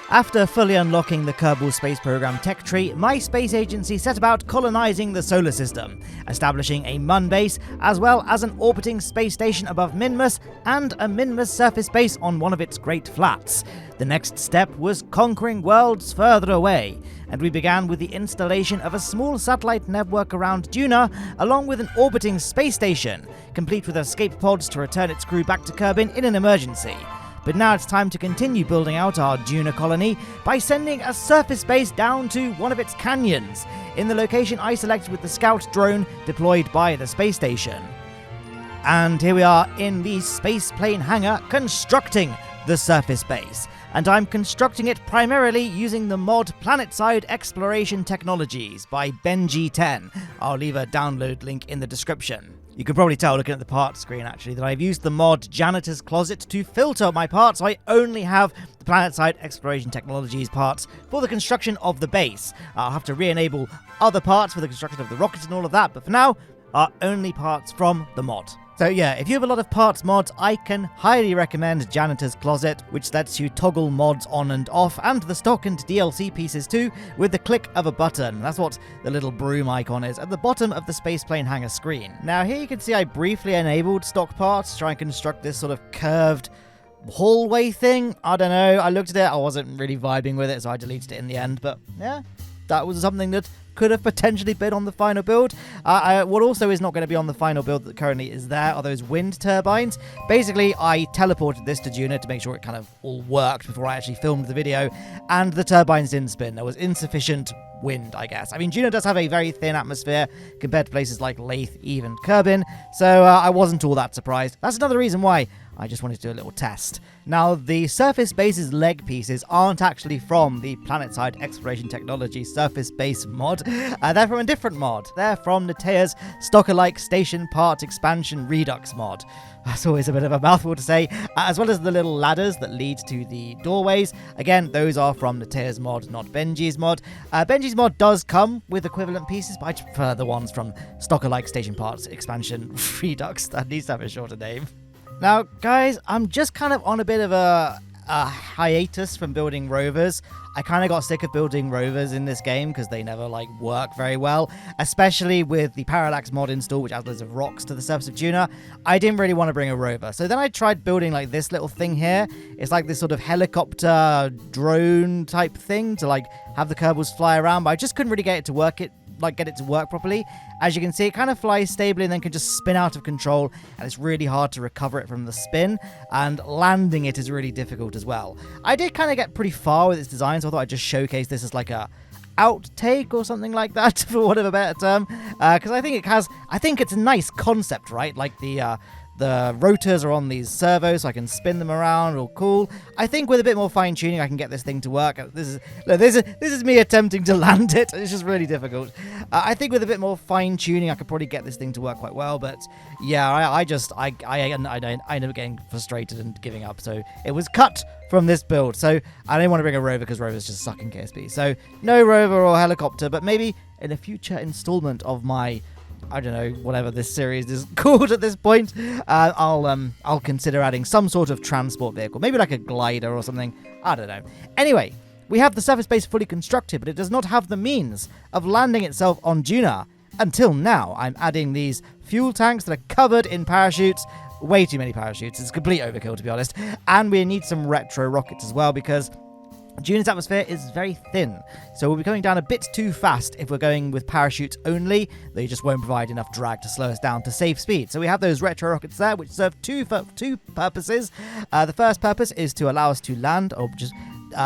After fully unlocking the Kerbal Space Program tech tree, my space agency set about colonizing the solar system, establishing a Mun base, as well as an orbiting space station above Minmus and a Minmus surface base on one of its great flats. The next step was conquering worlds further away, and we began with the installation of a small satellite network around DUNA, along with an orbiting space station, complete with escape pods to return its crew back to Kerbin in an emergency. But now it's time to continue building out our DUNA colony by sending a surface base down to one of its canyons, in the location I selected with the scout drone deployed by the space station. And here we are in the space plane hangar constructing the surface base. And I'm constructing it primarily using the mod PlanetSide Exploration Technologies by Benji10. I'll leave a download link in the description. You can probably tell looking at the parts screen actually that I've used the mod Janitor's Closet to filter my parts, so I only have the PlanetSide Exploration Technologies parts for the construction of the base. I'll have to re-enable other parts for the construction of the rockets and all of that, but for now, are only parts from the mod. So yeah, if you have a lot of parts mods, I can highly recommend Janitor's Closet, which lets you toggle mods on and off, and the stock and DLC pieces too, with the click of a button. That's what the little broom icon is at the bottom of the spaceplane hangar screen. Now here you can see I briefly enabled stock parts to try and construct this sort of curved hallway thing. I don't know, I looked at it, I wasn't really vibing with it, so I deleted it in the end, but yeah, that was something that could have potentially been on the final build. What also is not going to be on the final build that currently is there are those wind turbines. Basically, I teleported this to DUNA to make sure it kind of all worked before I actually filmed the video, and the turbines didn't spin. There was insufficient wind, I guess. I mean, DUNA does have a very thin atmosphere compared to places like Lathe, even Kerbin, so I wasn't all that surprised. That's another reason why I just wanted to do a little test. Now, the surface base's leg pieces aren't actually from the PlanetSide Exploration Technology surface base mod. They're from a different mod. They're from Netea's Stocker-like Station Part Expansion Redux mod. That's always a bit of a mouthful to say, as well as the little ladders that lead to the doorways. Again, those are from Netea's mod, not Benji's mod. Benji's mod does come with equivalent pieces, but I prefer the ones from Stocker-like Station Parts Expansion Redux. That needs to have a shorter name. Now, guys, I'm just kind of on a bit of a hiatus from building rovers. I kind of got sick of building rovers in this game because they never, work very well, especially with the Parallax mod install, which adds loads of rocks to the surface of DUNA. I didn't really want to bring a rover. So then I tried building, this little thing here. It's like this sort of helicopter drone type thing to, have the Kerbals fly around, but I just couldn't really get it to work properly. As you can see, it kind of flies stably and then can just spin out of control, and it's really hard to recover it from the spin, and landing it is really difficult as well. I did kind of get pretty far with its design, so I thought I'd just showcase this as a outtake or something like that, for want of a better term, because I think it's a nice concept, right? The rotors are on these servos, so I can spin them around, all cool. I think with a bit more fine-tuning, I can get this thing to work. This is me attempting to land it. It's just really difficult. I think with a bit more fine-tuning, I could probably get this thing to work quite well, but yeah, I ended up getting frustrated and giving up, so it was cut from this build. So I didn't want to bring a rover because rovers just suck in KSP. So no rover or helicopter, but maybe in a future installment of my, I don't know, whatever this series is called at this point, I'll consider adding some sort of transport vehicle, maybe like a glider or something. I don't know. Anyway, we have the surface base fully constructed, but it does not have the means of landing itself on DUNA. Until now, I'm adding these fuel tanks that are covered in parachutes. Way too many parachutes. It's complete overkill, to be honest. And we need some retro rockets as well, because DUNA's atmosphere is very thin, so we'll be coming down a bit too fast if we're going with parachutes only. They just won't provide enough drag to slow us down to safe speed. So we have those retro rockets there, which serve two purposes. The first purpose is to allow us to land, or just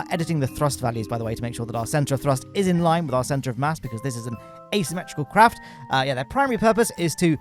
editing the thrust values, by the way, to make sure that our center of thrust is in line with our center of mass, because this is an asymmetrical craft. Their primary purpose is to,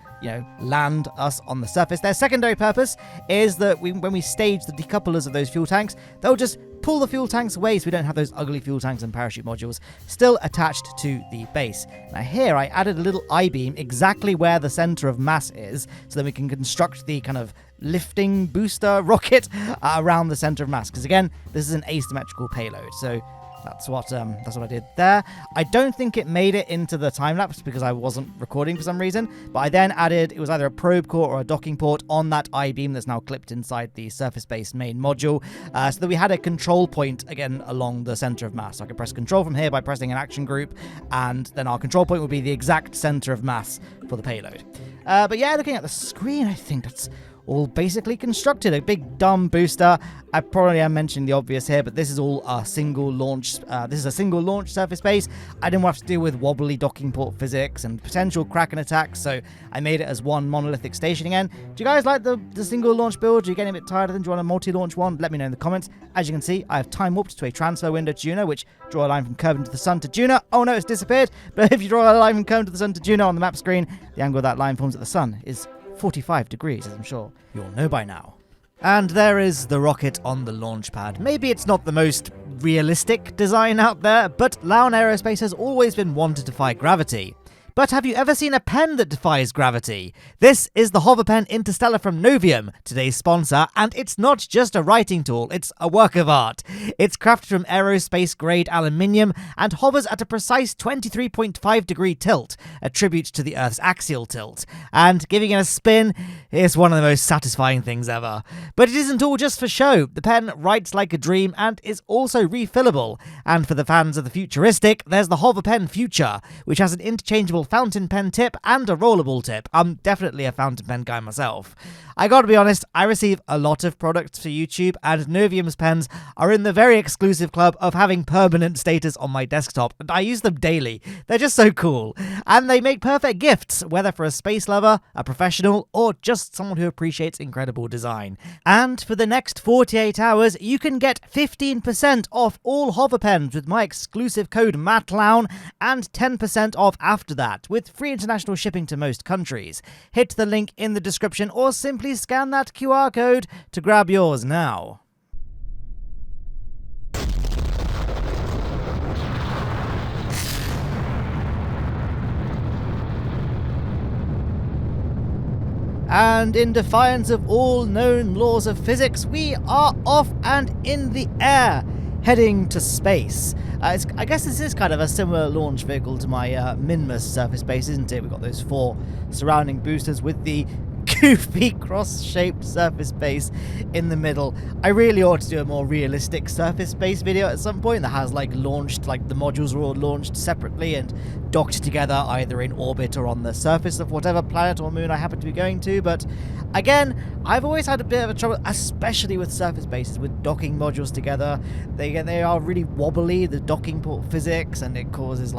land us on the surface. Their secondary purpose is that when we stage the decouplers of those fuel tanks, they'll just pull the fuel tanks away so we don't have those ugly fuel tanks and parachute modules still attached to the base. Now here I added a little I-beam exactly where the center of mass is, so that we can construct the kind of lifting booster rocket around the center of mass, because again, this is an asymmetrical payload. So That's what I did there. I don't think it made it into the time lapse because I wasn't recording for some reason, but I then added, it was either a probe core or a docking port on that I-beam that's now clipped inside the surface-based main module, so that we had a control point again along the center of mass. So I could press control from here by pressing an action group, and then our control point would be the exact center of mass for the payload. But yeah, looking at the screen, I think that's all basically constructed. A big dumb booster. I probably am mentioning the obvious here, but this is all a single launch. This is a single launch surface base. I didn't have to deal with wobbly docking port physics and potential Kraken attacks, so I made it as one monolithic station again. Do you guys like the single launch build? Are you getting a bit tired of them? Do you want a multi-launch one? Let me know in the comments. As you can see, I have time warped to a transfer window to Juno, which draw a line from Kerbin to the Sun to Juno. Oh no, it's disappeared. But if you draw a line from Kerbin to the Sun to Juno on the map screen, the angle that line forms at the Sun is 45 degrees, as I'm sure you all know by now. And there is the rocket on the launch pad. Maybe it's not the most realistic design out there, but Lowne Aerospace has always been one to defy gravity. But have you ever seen a pen that defies gravity? This is the Hover Pen Interstellar from Novium, today's sponsor, and it's not just a writing tool, it's a work of art. It's crafted from aerospace-grade aluminium and hovers at a precise 23.5 degree tilt, a tribute to the Earth's axial tilt. And giving it a spin is one of the most satisfying things ever. But it isn't all just for show. The pen writes like a dream and is also refillable. And for the fans of the futuristic, there's the Hover Pen Future, which has an interchangeable fountain pen tip and a rollable tip. I'm definitely a fountain pen guy myself. I gotta be honest, I receive a lot of products for YouTube, and Novium's pens are in the very exclusive club of having permanent status on my desktop, and I use them daily. They're just so cool. And they make perfect gifts, whether for a space lover, a professional, or just someone who appreciates incredible design. And for the next 48 hours, you can get 15% off all hover pens with my exclusive code MATTLOWNE, and 10% off after that, with free international shipping to most countries. Hit the link in the description or simply scan that QR code to grab yours now. And in defiance of all known laws of physics, we are off and in the air, heading to space. I guess this is kind of a similar launch vehicle to my Minmus surface base, isn't it? We've got those 4 surrounding boosters with the goofy cross-shaped surface base in the middle. I really ought to do a more realistic surface base video at some point that has like launched, like the modules are all launched separately and docked together either in orbit or on the surface of whatever planet or moon I happen to be going to. But again, I've always had a bit of a trouble, especially with surface bases, with docking modules together. They are really wobbly, the docking port physics, and it causes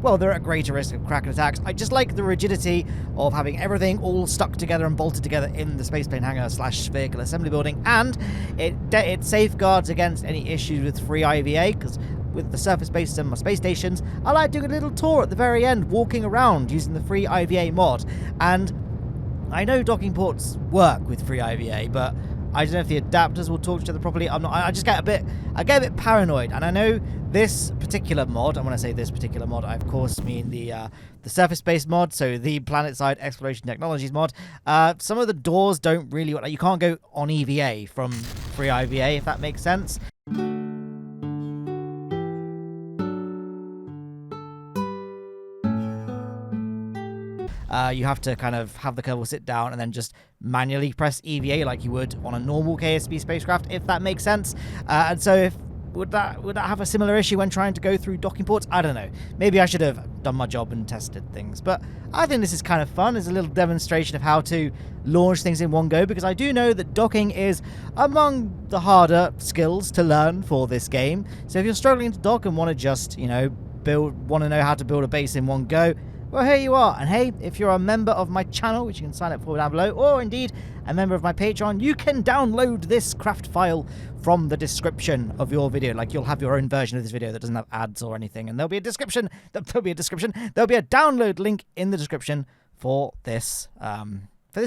well, they're at greater risk of Kraken attacks. I just like the rigidity of having everything all stuck together and bolted together in the spaceplane hangar / vehicle assembly building, and it safeguards against any issues with free IVA, because with the surface bases and my space stations, I like doing a little tour at the very end, walking around using the free IVA mod. And I know docking ports work with free IVA, but I don't know if the adapters will talk to each other properly. I just get a bit paranoid. And I know this particular mod, and when I say this particular mod, I of course mean the surface base mod, so the PlanetSide Exploration Technologies mod. Some of the doors don't really, you can't go on EVA from free IVA, if that makes sense. You have to kind of have the kerbal sit down and then just manually press EVA like you would on a normal KSP spacecraft, if that makes sense. And so would that have a similar issue when trying to go through docking ports? I don't know. Maybe I should have done my job and tested things. But I think this is kind of fun. It's a little demonstration of how to launch things in one go, because I do know that docking is among the harder skills to learn for this game. So if you're struggling to dock and want to just, want to know how to build a base in one go, well, here you are. And hey, if you're a member of my channel, which you can sign up for down below, or indeed a member of my Patreon, you can download this craft file from the description of your video. Like, you'll have your own version of this video that doesn't have ads or anything, and there'll be a download link in the description for this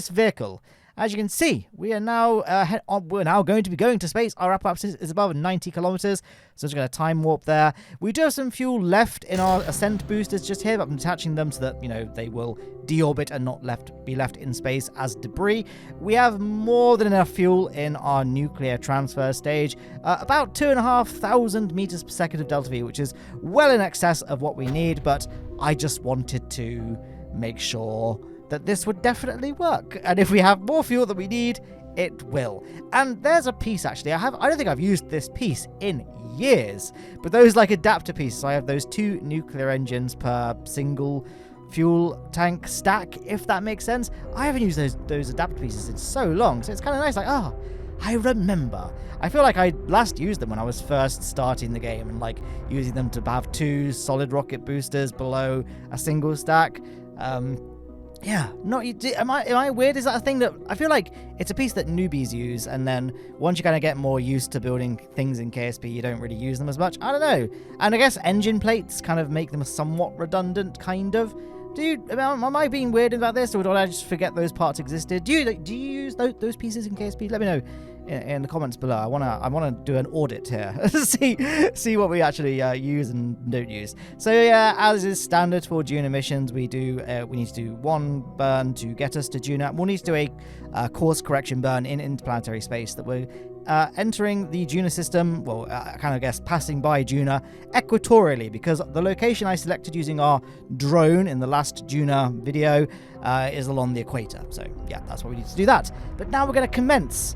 vehicle. As you can see, we are now we're now going to be going to space. Our apparatus is above 90 kilometers, so it's going to time warp there. We do have some fuel left in our ascent boosters just here, but I'm attaching them so that, you know, they will deorbit and not be left in space as debris. We have more than enough fuel in our nuclear transfer stage, about 2,500 meters per second of delta V, which is well in excess of what we need, but I just wanted to make sure that this would definitely work. And if we have more fuel than we need, it will. And there's a piece, actually. I don't think I've used this piece in years, but those like adapter pieces. I have those 2 nuclear engines per single fuel tank stack, if that makes sense. I haven't used those adapter pieces in so long, so it's kind of nice, like, oh, I remember. I feel like I last used them when I was first starting the game and like using them to have 2 solid rocket boosters below a single stack. Yeah, am I weird? Is that a thing that I feel like it's a piece that newbies use, and then once you kind of get more used to building things in KSP, you don't really use them as much? I don't know. And I guess engine plates kind of make them somewhat redundant, kind of. Am I being weird about this, or did I just forget those parts existed? Do you use those pieces in KSP? Let me know in the comments below. I wanna do an audit here, see what we actually use and don't use. So yeah, as is standard for Duna missions, we need to do 1 burn to get us to Duna. We'll need to do a course correction burn in interplanetary space that we're entering the Duna system, well, I kind of guess passing by Duna equatorially, because the location I selected using our drone in the last Duna video is along the equator. So yeah, that's why we need to do that. But now we're going to commence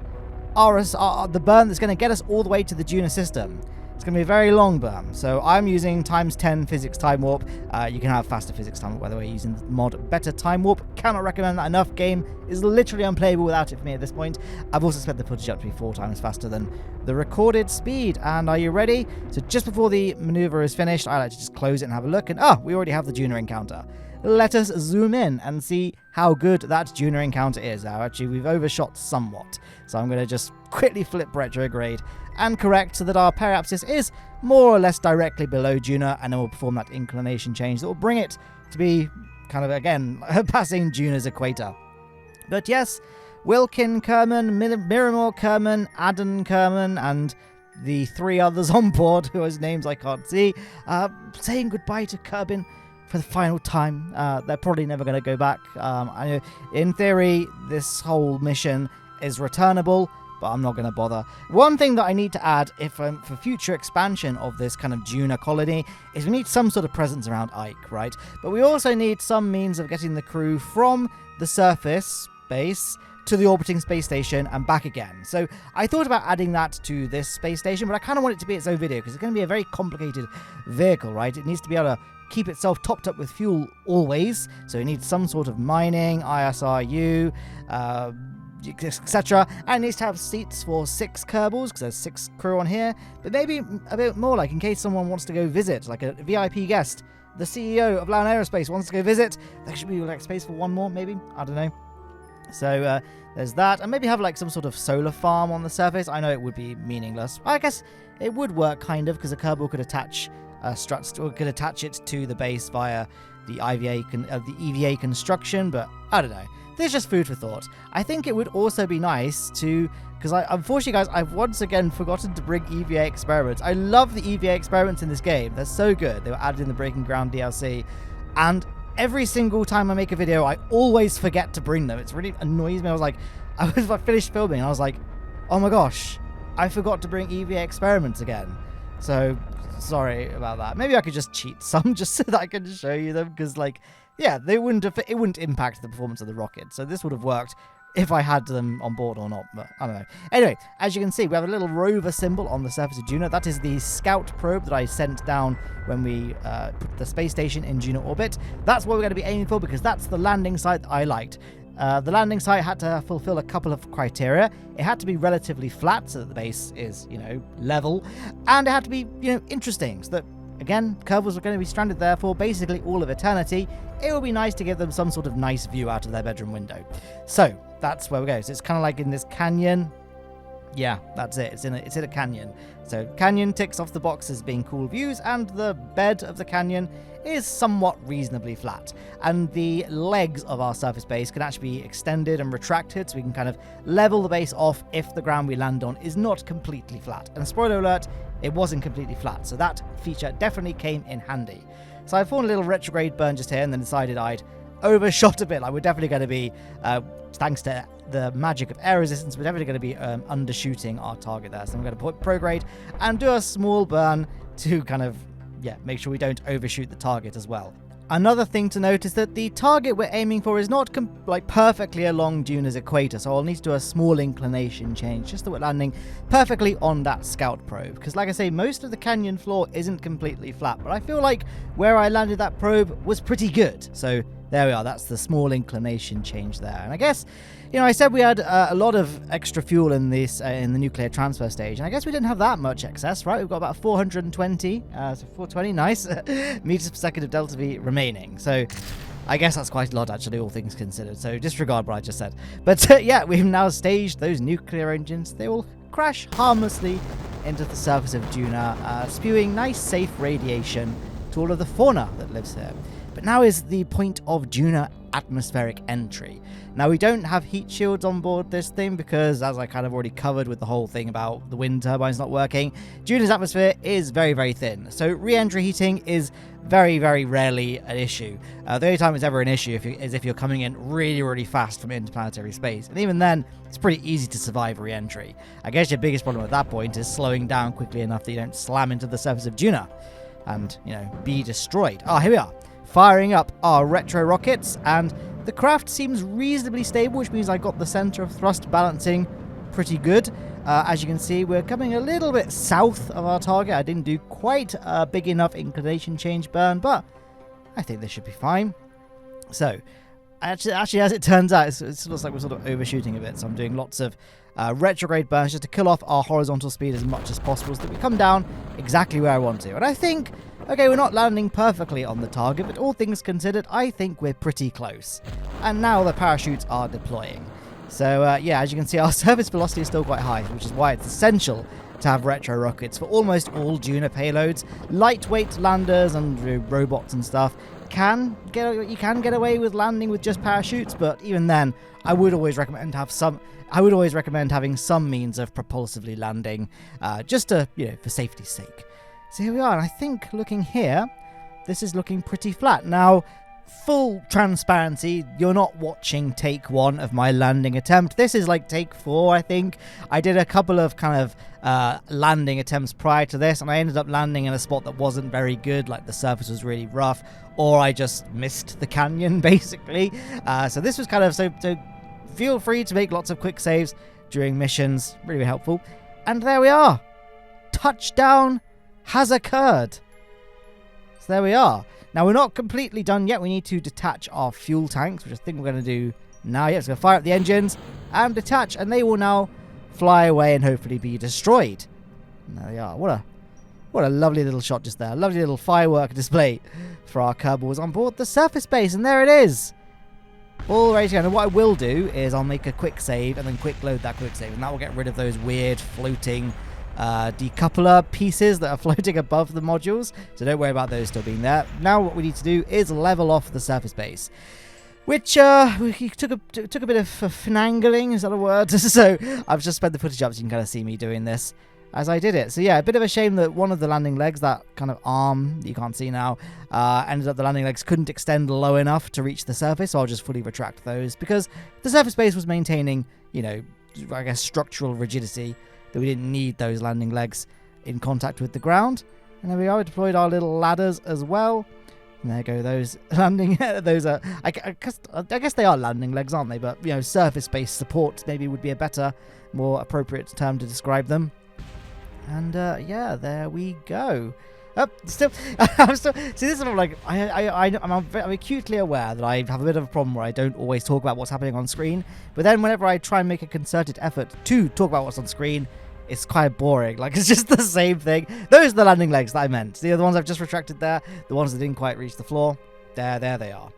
the burn that's going to get us all the way to the Duna system. It's going to be a very long burn, so I'm using ×10 physics time warp. You can have faster physics time warp, by the way, using the mod Better Time Warp. Cannot recommend that enough. Game is literally unplayable without it for me at this point. I've also sped the footage up to be 4 times faster than the recorded speed. And are you ready? So just before the maneuver is finished, I like to just close it and have a look. And we already have the Duna encounter. Let us zoom in and see how good that Duna encounter is. Now, actually, we've overshot somewhat. So I'm going to just quickly flip retrograde and correct so that our periapsis is more or less directly below Duna, and then we'll perform that inclination change that will bring it to be kind of, again, passing Duna's equator. But yes, Wilkin Kerman, Miramore Kerman, Aden Kerman, and the 3 others on board, whose names I can't see, saying goodbye to Kerbin for the final time. They're probably never going to go back. I know, in theory, this whole mission is returnable, but I'm not going to bother. One thing that I need to add for future expansion of this kind of Duna colony is we need some sort of presence around Ike, right? But we also need some means of getting the crew from the surface base to the orbiting space station and back again. So I thought about adding that to this space station, but I kind of want it to be its own video because it's going to be a very complicated vehicle, right? It needs to be able to keep itself topped up with fuel always, so it needs some sort of mining, ISRU, etc. And it needs to have seats for 6 Kerbals, because there's 6 crew on here, but maybe a bit more, like in case someone wants to go visit, like a VIP guest. The CEO of Lowne Aerospace wants to go visit. There should be like space for 1 more, maybe. I don't know. So there's that, and maybe have like some sort of solar farm on the surface. I know it would be meaningless. I guess it would work kind of, because a Kerbal could attach struts, or could attach it to the base via the EVA construction, but I don't know. There's just food for thought. I think it would also be nice to, because unfortunately, guys, I've once again forgotten to bring EVA experiments. I love the EVA experiments in this game. They're so good. They were added in the Breaking Ground DLC, and every single time I make a video, I always forget to bring them. It really annoys me. I finished filming, and I was like, oh my gosh, I forgot to bring EVA experiments again. So sorry about that. Maybe I could just cheat some just so that I can show you them, because yeah, it wouldn't impact the performance of the rocket. So this would have worked if I had them on board or not, but I don't know. Anyway, as you can see, we have a little rover symbol on the surface of Duna. That is the scout probe that I sent down when we put the space station in Duna orbit. That's what we're going to be aiming for, because that's the landing site that I liked. The landing site had to fulfill a couple of criteria. It had to be relatively flat, so that the base is, level, and it had to be, interesting, so that, again, Kerbals are going to be stranded there for basically all of eternity. It would be nice to give them some sort of nice view out of their bedroom window. So that's where we go. So it's kind of like in this canyon. Yeah, that's it. It's in a canyon. So canyon ticks off the box as being cool views, and the bed of the canyon is somewhat reasonably flat. And the legs of our surface base can actually be extended and retracted, so we can kind of level the base off if the ground we land on is not completely flat. And spoiler alert, it wasn't completely flat, so that feature definitely came in handy. So I formed a little retrograde burn just here and then decided I'd overshot a bit. Like, we're definitely going to be, thanks to the magic of air resistance, we're definitely going to be undershooting our target there. So I'm going to put prograde and do a small burn to kind of, yeah, make sure we don't overshoot the target as well. Another thing to note is that the target we're aiming for is not perfectly along Duna's equator, so I'll need to do a small inclination change just so we're landing perfectly on that scout probe. Because like I say, most of the canyon floor isn't completely flat, but I feel like where I landed that probe was pretty good. So there we are, that's the small inclination change there. And I guess, you know, I said we had a lot of extra fuel in this in the nuclear transfer stage, and I guess we didn't have that much excess, right? We've got about 420, so 420, nice, meters per second of delta V remaining. So I guess that's quite a lot, actually, all things considered. So disregard what I just said. But yeah, we've now staged those nuclear engines. They will crash harmlessly into the surface of Duna, spewing nice, safe radiation to all of the fauna that lives here. But now is the point of Duna atmospheric entry. Now, we don't have heat shields on board this thing because, as I kind of already covered with the whole thing about the wind turbines not working, Duna's atmosphere is very, very thin. So re-entry heating is very, very rarely an issue. The only time it's ever an issue is if you're coming in really, really fast from interplanetary space. And even then, it's pretty easy to survive re-entry. I guess your biggest problem at that point is slowing down quickly enough that you don't slam into the surface of Duna and, you know, be destroyed. Ah, here we are, firing up our retro rockets, and the craft seems reasonably stable, which means I got the center of thrust balancing pretty good. As you can see, we're coming a little bit south of our target. I didn't do quite a big enough inclination change burn, but I think this should be fine. So, actually, as it turns out, it looks like we're sort of overshooting a bit, so I'm doing lots of retrograde burns just to kill off our horizontal speed as much as possible so that we come down exactly where I want to. And I think, okay, we're not landing perfectly on the target, but all things considered, I think we're pretty close. And now the parachutes are deploying. So, yeah, as you can see, our surface velocity is still quite high, which is why it's essential to have retro rockets for almost all Duna payloads. Lightweight landers and robots and stuff you can get away with landing with just parachutes, but even then, I would always recommend having some means of propulsively landing, just to, you know, for safety's sake. So here we are, and I think looking here, this is looking pretty flat. Now, full transparency, you're not watching take 1 of my landing attempt. This is like take 4, I think. I did a couple of kind of landing attempts prior to this, and I ended up landing in a spot that wasn't very good, like the surface was really rough, or I just missed the canyon, basically. So this was kind of, so feel free to make lots of quick saves during missions, really helpful. And there we are. Touchdown has occurred. So there we are. Now, we're not completely done yet. We need to detach our fuel tanks, which I think we're going to do now. Yeah, so fire up the engines and detach, and they will now fly away and hopefully be destroyed. And there we are. What a lovely little shot just there. A lovely little firework display for our Kerbals on board the surface base, and there it is. All ready to go. And what I will do is I'll make a quick save and then quick load that quick save, and that will get rid of those weird floating decoupler pieces that are floating above the modules, so don't worry about those still being there. Now what we need to do is level off the surface base, which we took a bit of finagling, is that a word? So I've just sped the footage up so you can kind of see me doing this as I did it. So yeah, a bit of a shame that one of the landing legs, that kind of arm that you can't see now, ended up the landing legs couldn't extend low enough to reach the surface, so I'll just fully retract those because the surface base was maintaining, you know, I guess structural rigidity, that we didn't need those landing legs in contact with the ground. And there we are, we deployed our little ladders as well. And there go those landing, those are, I guess they are landing legs, aren't they? But, you know, surface-based support maybe would be a better, more appropriate term to describe them. And, yeah, there we go. Oh, see, this is like, I'm acutely aware that I have a bit of a problem where I don't always talk about what's happening on screen, but then whenever I try and make a concerted effort to talk about what's on screen, it's quite boring. Like, it's just the same thing. Those are the landing legs that I meant. The other ones I've just retracted there, the ones that didn't quite reach the floor, there they are.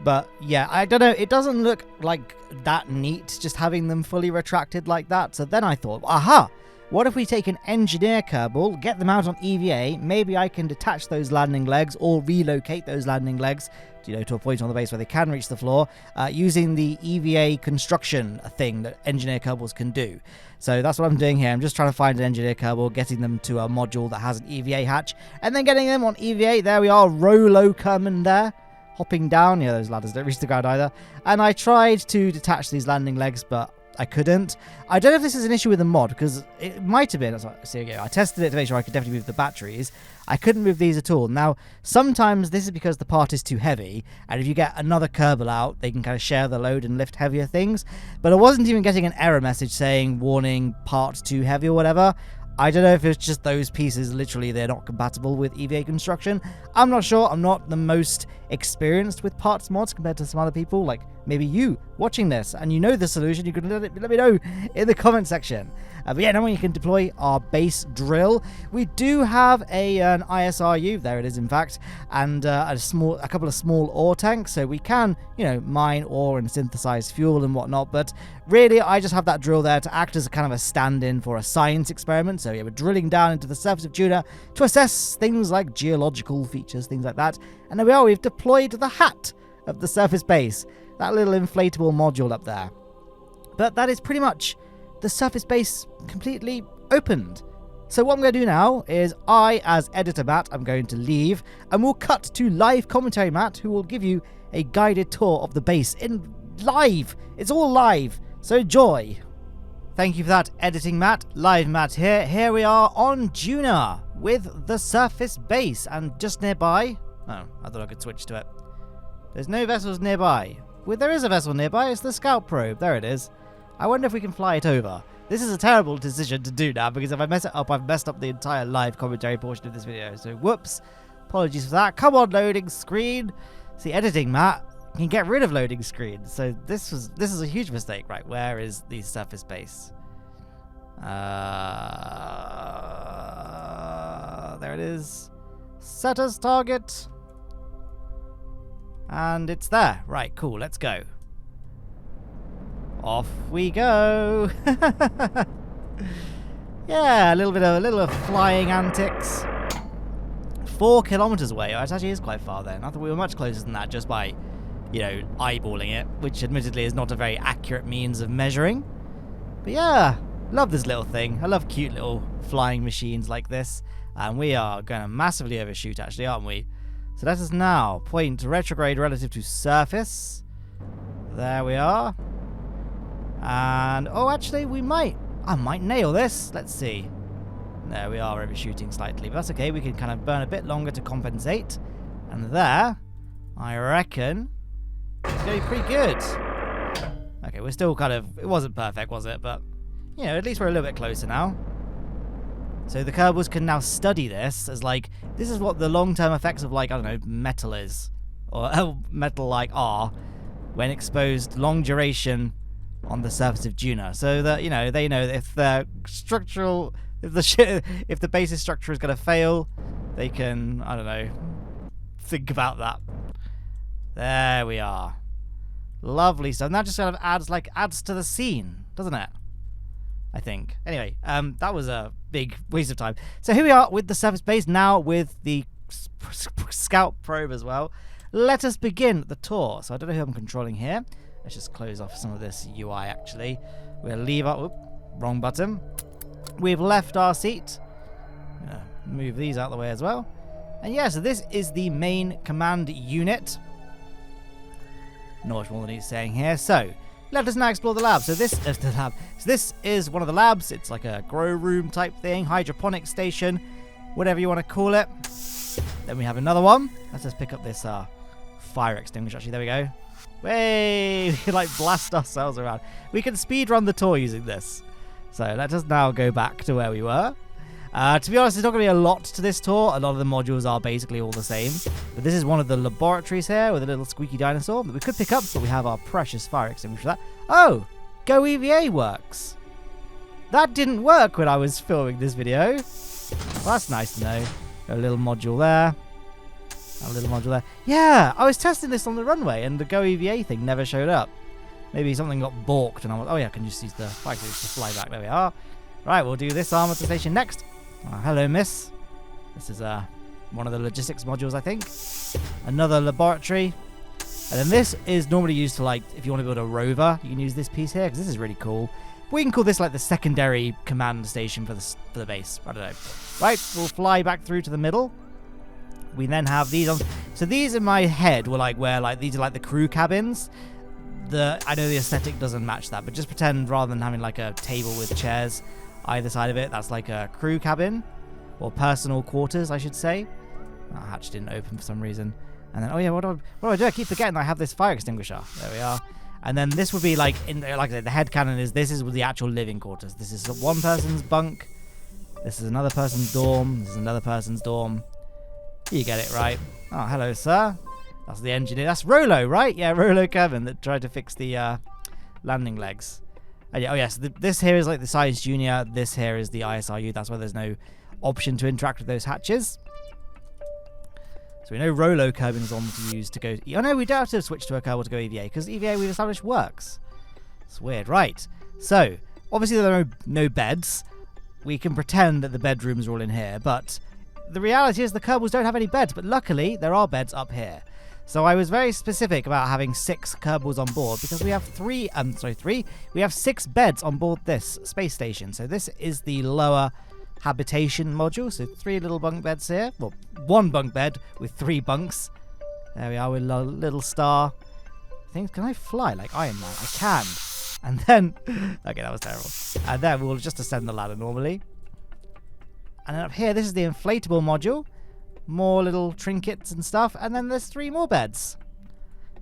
But yeah, I don't know, it doesn't look like that neat just having them fully retracted like that. So then I thought, aha, what if we take an engineer Kerbal, get them out on EVA, maybe I can detach those landing legs or relocate those landing legs, to a point on the base where they can reach the floor, using the EVA construction thing that engineer Kerbals can do. So that's what I'm doing here. I'm just trying to find an engineer Kerbal, getting them to a module that has an EVA hatch, and then getting them on EVA. There we are, Rolo coming there. Hopping down, those ladders don't reach the ground either. And I tried to detach these landing legs, but I couldn't. I don't know if this is an issue with the mod, because it might have been. So again, I tested it to make sure I could definitely move the batteries. I couldn't move these at all. Now, sometimes this is because the part is too heavy, and if you get another Kerbal out, they can kind of share the load and lift heavier things. But I wasn't even getting an error message saying, warning, part too heavy or whatever. I don't know if it's just those pieces, literally, they're not compatible with EVA construction. I'm not sure. I'm not the most experienced with parts mods compared to some other people, like maybe you watching this, and you know the solution. You can let me know in the comment section. But yeah, now we can deploy our base drill. We do have an ISRU, there it is in fact, and a couple of small ore tanks, so we can, mine ore and synthesize fuel and whatnot. But really, I just have that drill there to act as a kind of a stand-in for a science experiment. So yeah, we're drilling down into the surface of DUNA to assess things like geological features, things like that. And there we are, we've deployed the hat of the surface base, that little inflatable module up there. But that is pretty much the surface base completely opened. So what I'm going to do now is I, as editor Matt, I'm going to leave, and we'll cut to live commentary Matt, who will give you a guided tour of the base in live. It's all live, so enjoy. Thank you for that editing Matt. Live Matt here. Here we are on DUNA with the surface base, and just nearby... Oh, I thought I could switch to it. There's no vessels nearby. Well, there is a vessel nearby. It's the scout probe. There it is. I wonder if we can fly it over. This is a terrible decision to do now, because if I mess it up, I've messed up the entire live commentary portion of this video. So, whoops. Apologies for that. Come on, loading screen. See, editing, Matt. You can get rid of loading screen. So, this is a huge mistake. Right, where is the surface base? There it is. Set as target. And it's there. Right, cool. Let's go. Off we go. Yeah, a little bit of flying antics. 4 kilometers away. Oh, it actually is quite far then. I thought we were much closer than that just by, eyeballing it, which admittedly is not a very accurate means of measuring. But yeah, love this little thing. I love cute little flying machines like this. And we are going to massively overshoot, actually, aren't we? So let us now point retrograde relative to surface. There we are. And, oh, actually, I might nail this. Let's see. There we are, overshooting slightly. But that's okay. We can kind of burn a bit longer to compensate. And there, I reckon, it's going to be pretty good. Okay, we're still kind of... It wasn't perfect, was it? But, at least we're a little bit closer now. So the Kerbals can now study this as, this is what the long-term effects of, I don't know, metal is. Or metal, are when exposed long duration on the surface of DUNA. So that, they know that if the base's structure is going to fail, they can, I don't know, think about that. There we are. Lovely stuff. And that just kind of adds to the scene, doesn't it? I think. Anyway, that was a big waste of time. So here we are with the surface base, now with the scout probe as well. Let us begin the tour. So I don't know who I'm controlling here. Let's just close off some of this UI, actually. We'll leave our... wrong button. We've left our seat. Move these out of the way as well. And yeah, so this is the main command unit. Not much more than he's saying here. So... let us now explore the lab. So this is the lab. So this is one of the labs. It's like a grow room type thing, hydroponic station, whatever you want to call it. Then we have another one. Let's just pick up this fire extinguisher. Actually, there we go. Way, we can blast ourselves around. We can speed run the tour using this. So let us now go back to where we were. To be honest, there's not going to be a lot to this tour. A lot of the modules are basically all the same. But this is one of the laboratories here with a little squeaky dinosaur that we could pick up, but we have our precious fire extinguisher for that. Oh, Go EVA works. That didn't work when I was filming this video. Well, that's nice to know. Got a little module there. A little module there. Yeah, I was testing this on the runway and the Go EVA thing never showed up. Maybe something got balked and I was, oh yeah, I can just use the bike to fly back. There we are. Right, we'll do this armor station next. Hello, miss. This is one of the logistics modules, I think. Another laboratory. And then this is normally used to, like, if you want to build a rover, you can use this piece here because this is really cool. We can call this like the secondary command station for the base. I don't know. Right, we'll fly back through to the middle. We then have these on. So these in my head were like where like these are like the crew cabins. I know the aesthetic doesn't match that, but just pretend rather than having like a table with chairs either side of it, that's like a crew cabin or personal quarters, I should say. That hatch didn't open for some reason. And then, oh yeah, what do I do? I keep forgetting I have this fire extinguisher. There we are. And then this would be like, like I said, the head cannon is, this is the actual living quarters. This is one person's bunk. This is another person's dorm. This is another person's dorm. You get it, right? Oh, hello, sir. That's the engineer. That's Rolo, right? Yeah, Rolo Kevin that tried to fix the landing legs. Oh yeah, so this here is like the Science Junior. This here is the ISRU. That's why there's no option to interact with those hatches. So we know Rolo Kerbin is on to use to go... Oh no, we don't have to switch to a Kerbal to go EVA, because EVA we've established works. It's weird. Right. So, obviously there are no beds. We can pretend that the bedrooms are all in here, but the reality is the Kerbals don't have any beds, but luckily there are beds up here. So I was very specific about having 6 Kerbals on board, because we have 3... We have 6 beds on board this space station. So this is the lower habitation module, so 3 little bunk beds here. Well, 1 bunk bed with 3 bunks. There we are with a little star. Can I fly like Iron Man? I can. And then, okay, that was terrible. And then we'll just ascend the ladder normally. And then up here, this is the inflatable module. More little trinkets and stuff. And then there's 3 more beds.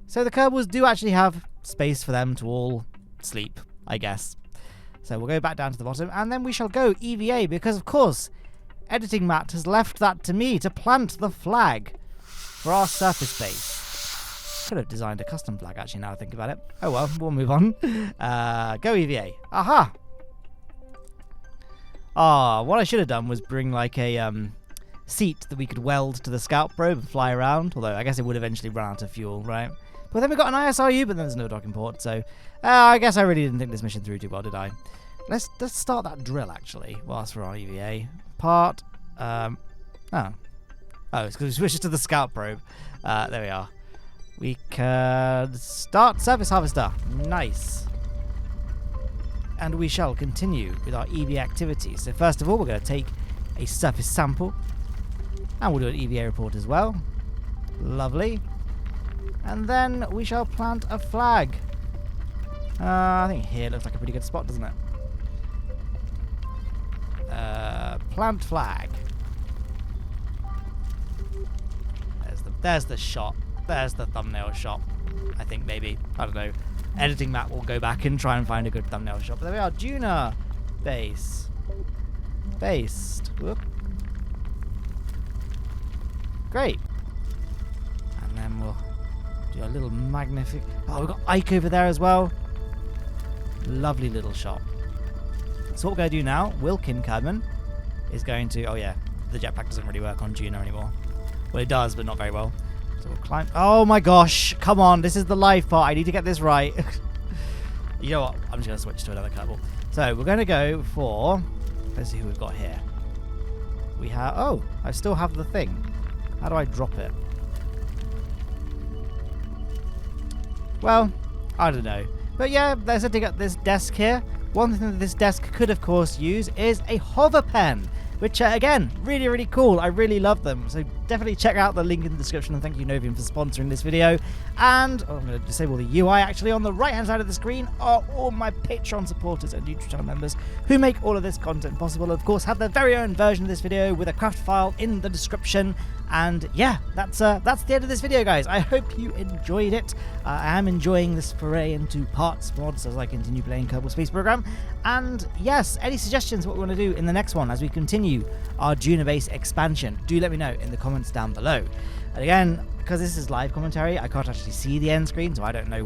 So the Kerbals do actually have space for them to all sleep, I guess. So we'll go back down to the bottom, and then we shall go EVA, because, of course, Editing Matt has left that to me to plant the flag for our surface base. Could have designed a custom flag, actually, now I think about it. Oh well, we'll move on. Go EVA. Aha! What I should have done was bring, like, a seat that we could weld to the scout probe and fly around, although I guess it would eventually run out of fuel, right? But then we got an ISRU, but then there's no docking port, so I guess I really didn't think this mission through too well, did I? Let's start that drill, actually, whilst we're on EVA. Part, it's because we switched to the scout probe. There we are. We can start surface harvester. Nice. And we shall continue with our EVA activities. So first of all, we're going to take a surface sample, and we'll do an EVA report as well. Lovely. And then we shall plant a flag. I think here looks like a pretty good spot, doesn't it? Plant flag. There's the shot. There's the thumbnail shot. I think maybe. I don't know. Editing Matt will go back and try and find a good thumbnail shot. But there we are. DUNA base. Based. Whoop. Great. And then we'll do a little magnific... Oh, we've got Ike over there as well. Lovely little shot. So what we're going to do now, Wilkin Kerbin is going to... Oh yeah, the jetpack doesn't really work on DUNA anymore. Well, it does, but not very well. So we'll climb... Oh my gosh, come on, this is the live part. I need to get this right. You know what, I'm just going to switch to another Kerbal. So we're going to go for... Let's see who we've got here. We have... Oh, I still have the thing. How do I drop it? Well, I don't know. But yeah, they're setting up this desk here. One thing that this desk could, of course, use is a hover pen, which, again, really, really cool. I really love them. So definitely check out the link in the description. And thank you, Novium, for sponsoring this video. And I'm going to disable the UI, actually. On the right-hand side of the screen are all my Patreon supporters and YouTube channel members who make all of this content possible. Of course, have their very own version of this video with a craft file in the description. And yeah, that's the end of this video, guys. I hope you enjoyed it. I am enjoying this foray into parts mods as I continue playing Kerbal Space Program. And yes, any suggestions what we want to do in the next one as we continue our DUNA base expansion, do let me know in the comments down below. And again, because this is live commentary, I can't actually see the end screen, so I don't know